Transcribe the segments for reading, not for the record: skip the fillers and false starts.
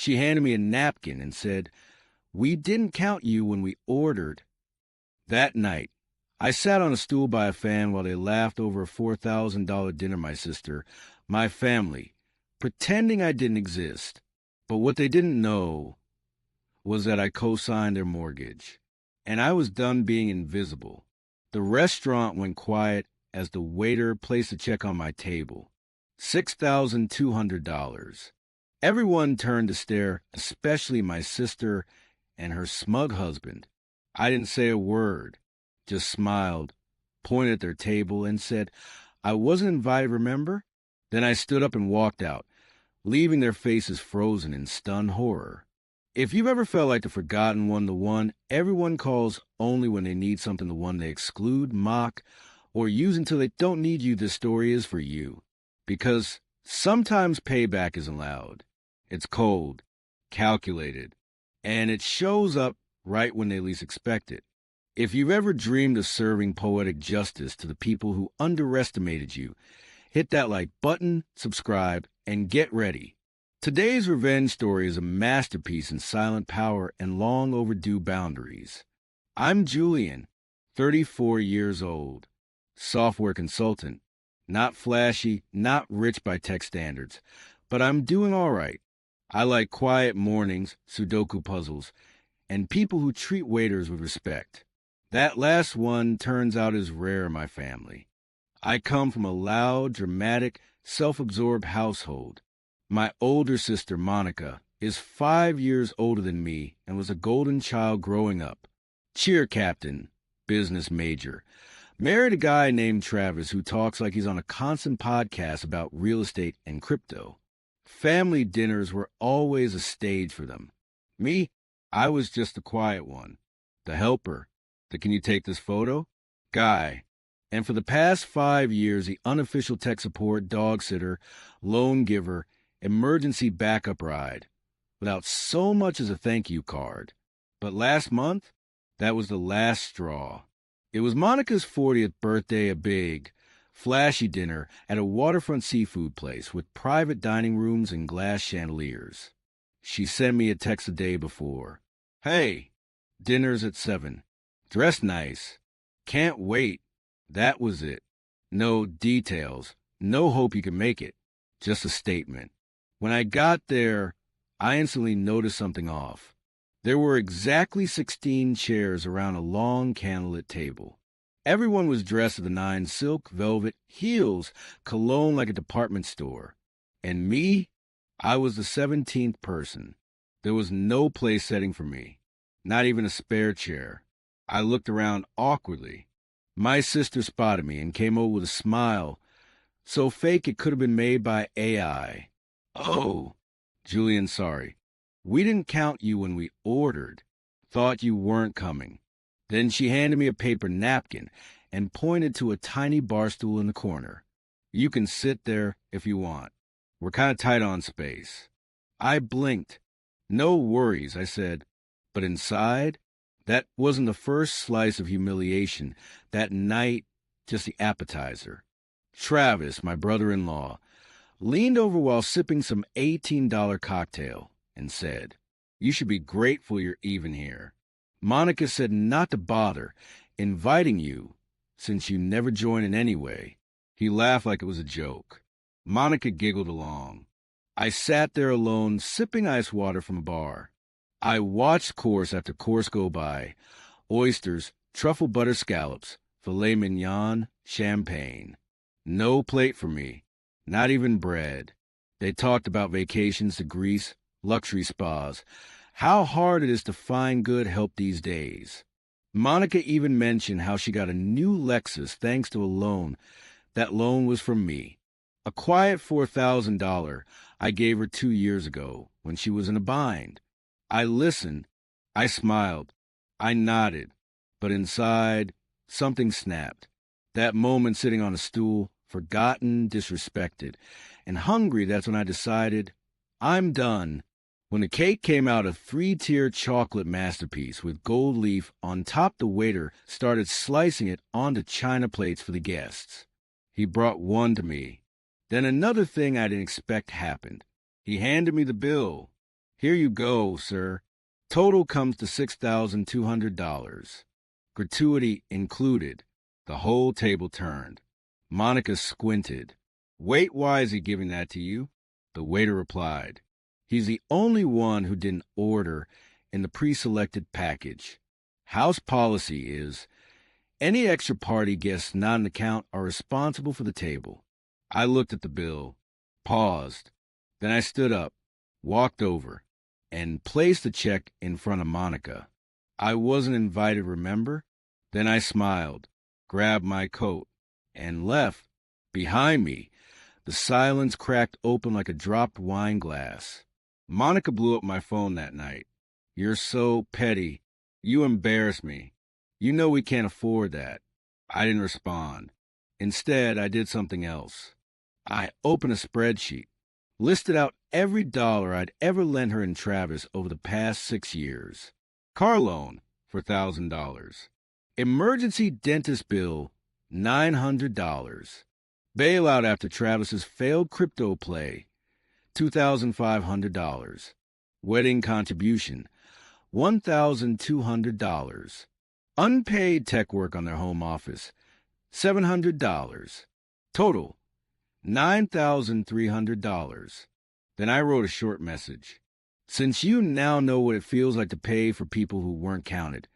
She handed me a napkin and said, "We didn't count you when we ordered." That night, I sat on a stool by a fan while they laughed over a $4,000 dinner my sister, my family, pretending I didn't exist. But what they didn't know was that I co-signed their mortgage, and I was done being invisible. The restaurant went quiet as the waiter placed a check on my table. $6,200. Everyone turned to stare, especially my sister and her smug husband. I didn't say a word, just smiled, pointed at their table, and said, "I wasn't invited, remember?" Then I stood up and walked out, leaving their faces frozen in stunned horror. If you've ever felt like the forgotten one, the one everyone calls only when they need something, the one they exclude, mock, or use until they don't need you, this story is for you. Because sometimes payback isn't loud. It's cold, calculated, and it shows up right when they least expect it. If you've ever dreamed of serving poetic justice to the people who underestimated you, hit that like button, subscribe, and get ready. Today's revenge story is a masterpiece in silent power and long overdue boundaries. I'm Julian, 34 years old, software consultant, not flashy, not rich by tech standards, but I'm doing all right. I like quiet mornings, Sudoku puzzles, and people who treat waiters with respect. That last one turns out is rare in my family. I come from a loud, dramatic, self-absorbed household. My older sister, Monica, is 5 years older than me and was a golden child growing up. Cheer captain, business major. Married a guy named Travis who talks like he's on a constant podcast about real estate and crypto. Family dinners were always a stage for them. Me, I was just the quiet one, the helper, the "can you take this photo?" guy. And for the past 5 years, the unofficial tech support, dog sitter, loan giver, emergency backup ride, without so much as a thank you card. But last month, that was the last straw. It was Monica's 40th birthday, a big, flashy dinner at a waterfront seafood place with private dining rooms and glass chandeliers. She sent me a text the day before. "Hey, dinner's at 7. Dress nice. Can't wait." That was it. No details. No hope you can make it. Just a statement. When I got there, I instantly noticed something off. There were exactly 16 chairs around a long candlelit table. Everyone was dressed to the nines: silk, velvet, heels, cologne like a department store. And me? I was the 17th person. There was no place setting for me. Not even a spare chair. I looked around awkwardly. My sister spotted me and came over with a smile, so fake it could have been made by AI. "Oh, Julian, sorry. We didn't count you when we ordered. Thought you weren't coming." Then she handed me a paper napkin and pointed to a tiny bar stool in the corner. "You can sit there if you want. We're kind of tight on space." I blinked. "No worries," I said. But inside, that wasn't the first slice of humiliation. That night, just the appetizer. Travis, my brother-in-law, leaned over while sipping some $18 cocktail and said, "You should be grateful you're even here. Monica said not to bother inviting you since you never join in anyway." He laughed like it was a joke. Monica giggled along. I sat there alone, sipping ice water from a bar. I watched course after course go by. Oysters, truffle butter scallops, filet mignon, champagne. No plate for me, not even bread. They talked about vacations to Greece, luxury spas, how hard it is to find good help these days. Monica even mentioned how she got a new Lexus thanks to a loan. That loan was from me. A quiet $4,000 I gave her 2 years ago when she was in a bind. I listened, I smiled, I nodded, but inside, something snapped. That moment sitting on a stool, forgotten, disrespected, and hungry, that's when I decided, I'm done. When the cake came out, a 3-tier chocolate masterpiece with gold leaf on top, the waiter started slicing it onto china plates for the guests. He brought one to me. Then another thing I didn't expect happened. He handed me the bill. Here you go, sir. Total comes to $6,200. Gratuity included. The whole table turned. Monica squinted. Wait, why is he giving that to you? The waiter replied. He's the only one who didn't order in the pre-selected package. House policy is any extra party guests not an account are responsible for the table. I looked at the bill, paused. Then I stood up, walked over, and placed the check in front of Monica. I wasn't invited, remember? Then I smiled, grabbed my coat, and left. Behind me, the silence cracked open like a dropped wine glass. Monica blew up my phone that night. You're so petty. You embarrass me. You know we can't afford that. I didn't respond. Instead, I did something else. I opened a spreadsheet, listed out every dollar I'd ever lent her and Travis over the past 6 years. Car loan for $1,000. Emergency dentist bill, $900. Bailout after Travis's failed crypto play, $2,500. Wedding contribution, $1,200. Unpaid tech work on their home office, $700. Total, $9,300. Then I wrote a short message. Since you now know what it feels like to pay for people who weren't counted,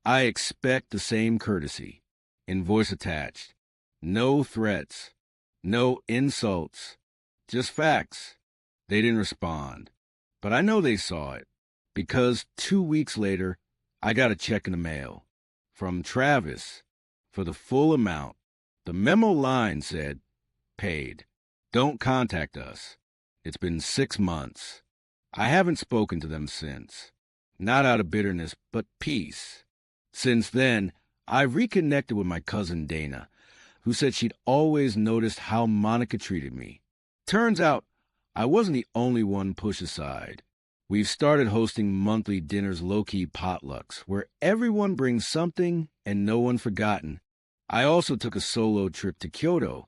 I expect the same courtesy. Invoice attached. No threats. No insults. Just facts. They didn't respond. But I know they saw it, because 2 weeks later, I got a check in the mail from Travis for the full amount. The memo line said, paid. Don't contact us. It's been 6 months. I haven't spoken to them since. Not out of bitterness, but peace. Since then, I've reconnected with my cousin Dana, who said she'd always noticed how Monica treated me. Turns out, I wasn't the only one pushed aside. We've started hosting monthly dinners, low-key potlucks, where everyone brings something and no one forgotten. I also took a solo trip to Kyoto,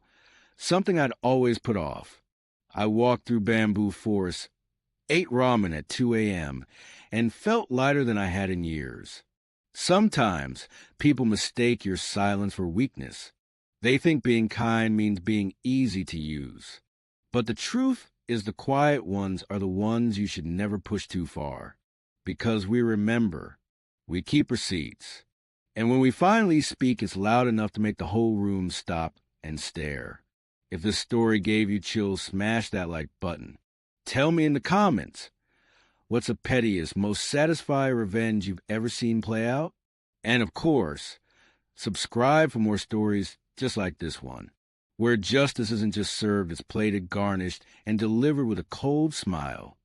something I'd always put off. I walked through bamboo forests, ate ramen at 2 a.m., and felt lighter than I had in years. Sometimes people mistake your silence for weakness. They think being kind means being easy to use. But the truth is the quiet ones are the ones you should never push too far. Because we remember, we keep receipts. And when we finally speak, it's loud enough to make the whole room stop and stare. If this story gave you chills, smash that like button. Tell me in the comments, what's the pettiest, most satisfying revenge you've ever seen play out? And of course, subscribe for more stories just like this one, where justice isn't just served, it's plated, garnished, and delivered with a cold smile.